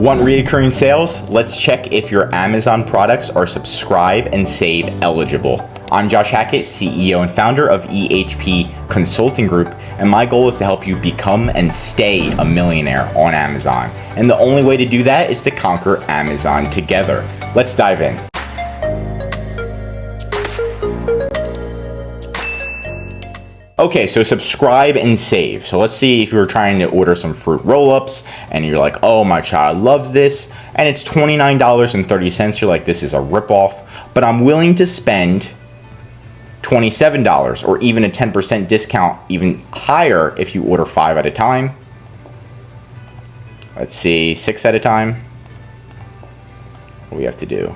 Want recurring sales? Let's check if your Amazon products are subscribe and save eligible. I'm Josh Hackett, CEO and founder of EHP Consulting Group, and my goal is to help you become and stay a millionaire on Amazon. And the only way to do that is to conquer Amazon together. Let's dive in. Okay, so subscribe and save. So let's see if you were trying to order some fruit roll-ups and you're like, oh, my child loves this, and it's $29.30. You're like, this is a ripoff, but I'm willing to spend $27 or even a 10% discount, even higher if you order 5 at a time. Let's see, 6 at a time. What do we have to do?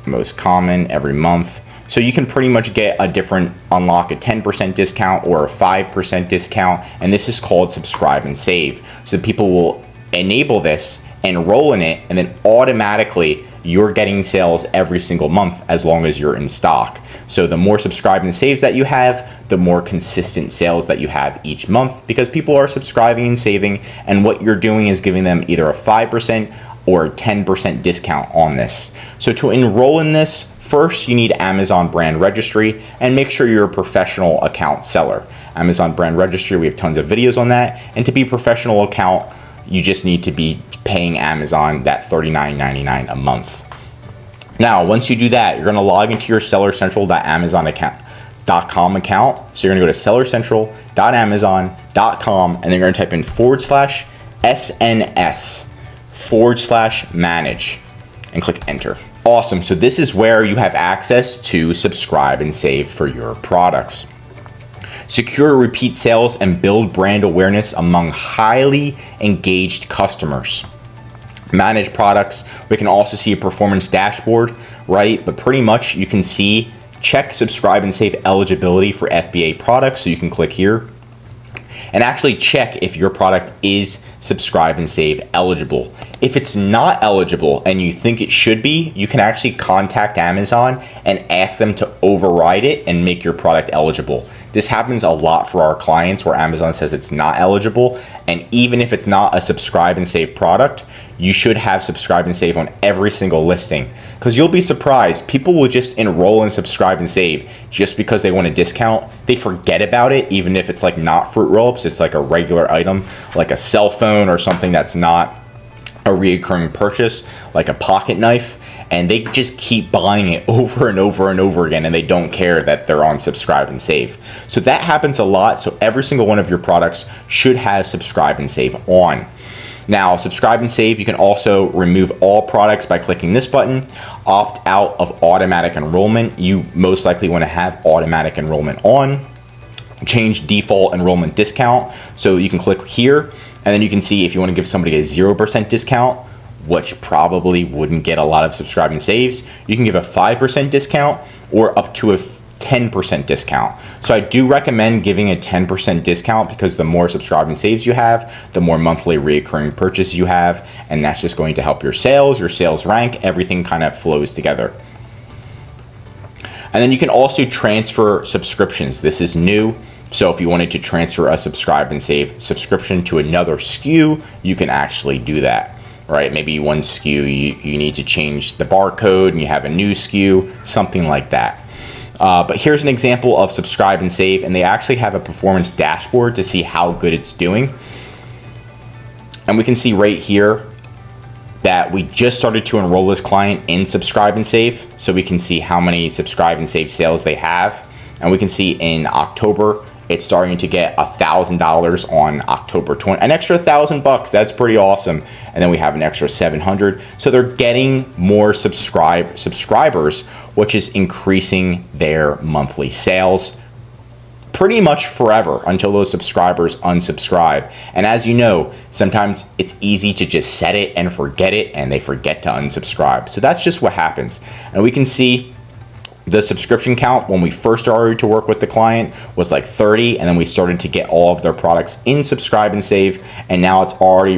Most common every month. So you can pretty much get a different unlock, a 10% discount or a 5% discount, and this is called subscribe and save. So people will enable this, enroll in it, and then automatically you're getting sales every single month as long as you're in stock. So the more subscribe and saves that you have, the more consistent sales that you have each month, because people are subscribing and saving, and what you're doing is giving them either a 5% or a 10% discount on this. So to enroll in this, first, you need Amazon brand registry, and make sure you're a professional account seller. Amazon brand registry, we have tons of videos on that. And to be a professional account, you just need to be paying Amazon that $39.99 a month. Now, once you do that, you're gonna log into your sellercentral.amazon.com account. So you're gonna go to sellercentral.amazon.com, and then you're gonna type in /SNS/manage and click enter. Awesome, so this is where you have access to subscribe and save for your products. Secure repeat sales and build brand awareness among highly engaged customers. Manage products. We can also see a performance dashboard, right? But pretty much you can see, check subscribe and save eligibility for FBA products. So you can click here and actually check if your product is subscribe and save eligible. If it's not eligible and you think it should be, you can actually contact Amazon and ask them to override it and make your product eligible. This happens a lot for our clients where Amazon says it's not eligible, and even if it's not a subscribe and save product, you should have subscribe and save on every single listing, because you'll be surprised. People will just enroll and subscribe and save just because they want a discount. They forget about it, even if it's like not fruit roll-ups, it's like a regular item, like a cell phone or something that's not a reoccurring purchase, like a pocket knife, and they just keep buying it over and over and over again, and they don't care that they're on subscribe and save. So that happens a lot. So every single one of your products should have subscribe and save on. Now, subscribe and save, you can also remove all products by clicking this button. Opt out of automatic enrollment. You most likely want to have automatic enrollment on. Change default enrollment discount. So you can click here, and then you can see if you want to give somebody a 0% discount, which probably wouldn't get a lot of subscribe and saves. You can give a 5% discount or up to a 10% discount. So I do recommend giving a 10% discount, because the more subscribe and saves you have, the more monthly recurring purchase you have, and that's just going to help your sales rank, everything kind of flows together. And then you can also transfer subscriptions. This is new. So if you wanted to transfer a subscribe and save subscription to another SKU, you can actually do that, right? Maybe one SKU, you need to change the barcode and you have a new SKU, something like that. But here's an example of subscribe and save, and they actually have a performance dashboard to see how good it's doing. And we can see right here that we just started to enroll this client in subscribe and save. So we can see how many subscribe and save sales they have. And we can see in October, it's starting to get $1,000 on October 20, an extra $1,000. That's pretty awesome. And then we have an extra 700. So they're getting more subscribers, which is increasing their monthly sales pretty much forever until those subscribers unsubscribe. And as you know, sometimes it's easy to just set it and forget it, and they forget to unsubscribe. So that's just what happens. And we can see the subscription count when we first started to work with the client was like 30, and then we started to get all of their products in subscribe and save, and now it's already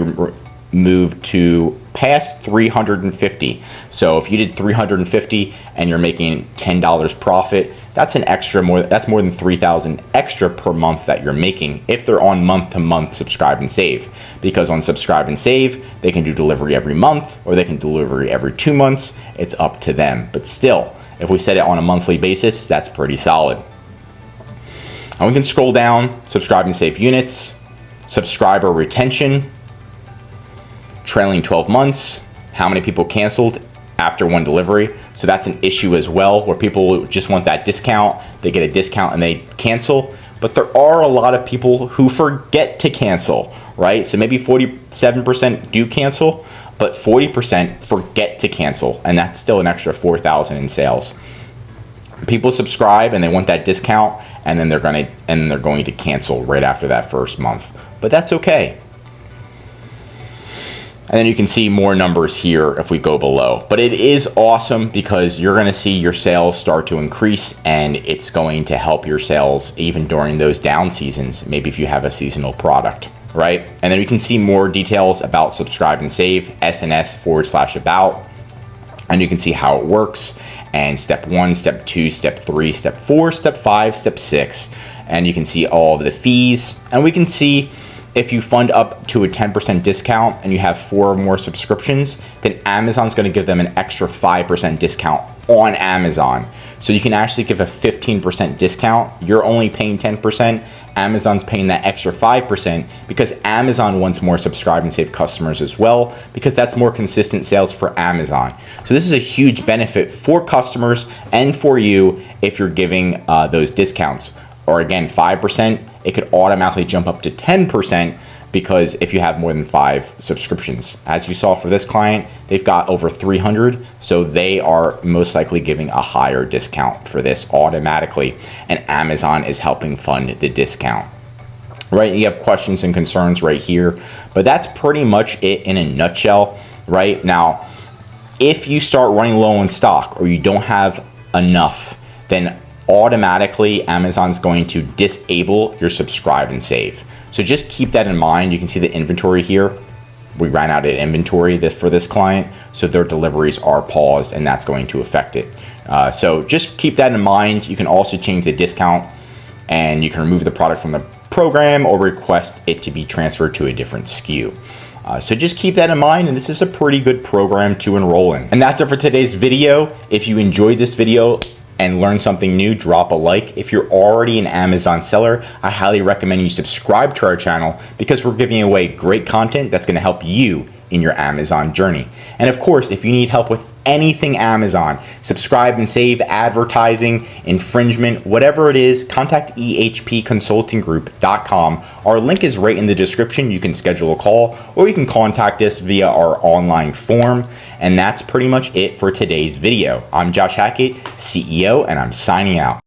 move to past 350. So if you did 350 and you're making $10 profit, that's that's more than 3,000 extra per month that you're making if they're on month-to-month subscribe and save. Because on subscribe and save, they can do delivery every month or they can delivery every 2 months. It's up to them. But still, if we set it on a monthly basis, that's pretty solid. And we can scroll down, subscribe and save units, subscriber retention, trailing 12 months, how many people canceled after one delivery. So that's an issue as well, where people just want that discount. They get a discount and they cancel. But there are a lot of people who forget to cancel, right? So maybe 47% do cancel, but 40% forget to cancel. And that's still an extra 4,000 in sales. People subscribe and they want that discount, and then they're going to cancel right after that first month. But that's okay. And then you can see more numbers here if we go below. But it is awesome because you're going to see your sales start to increase, and it's going to help your sales even during those down seasons, maybe if you have a seasonal product, right? And then you can see more details about subscribe and save, SNS/about, and you can see how it works, and step 1, step 2, step 3, step 4, step 5, step 6. And you can see all of the fees, and we can see if you fund up to a 10% discount and you have 4 or more subscriptions, then Amazon's going to give them an extra 5% discount on Amazon. So you can actually give a 15% discount. You're only paying 10%. Amazon's paying that extra 5% because Amazon wants more subscribe and save customers as well, because that's more consistent sales for Amazon. So this is a huge benefit for customers and for you if you're giving those discounts. Or again, 5%, it could automatically jump up to 10% because if you have more than 5 subscriptions. As you saw for this client, they've got over 300, so they are most likely giving a higher discount for this automatically, and Amazon is helping fund the discount. Right, you have questions and concerns right here, but that's pretty much it in a nutshell. Right now, if you start running low on stock or you don't have enough, then automatically Amazon's going to disable your subscribe and save. So just keep that in mind. You can see the inventory here. We ran out of inventory for this client, so their deliveries are paused, and that's going to affect it. So just keep that in mind. You can also change the discount, and you can remove the product from the program or request it to be transferred to a different SKU. So just keep that in mind, and this is a pretty good program to enroll in. And that's it for today's video. If you enjoyed this video and learn something new, drop a like. If you're already an Amazon seller, I highly recommend you subscribe to our channel because we're giving away great content that's going to help you in your Amazon journey. And of course, if you need help with anything Amazon, subscribe and save, advertising, infringement, whatever it is, contact ehpconsultinggroup.com. Our link is right in the description. You can schedule a call or you can contact us via our online form. And that's pretty much it for today's video. I'm Josh Hackett, CEO, and I'm signing out.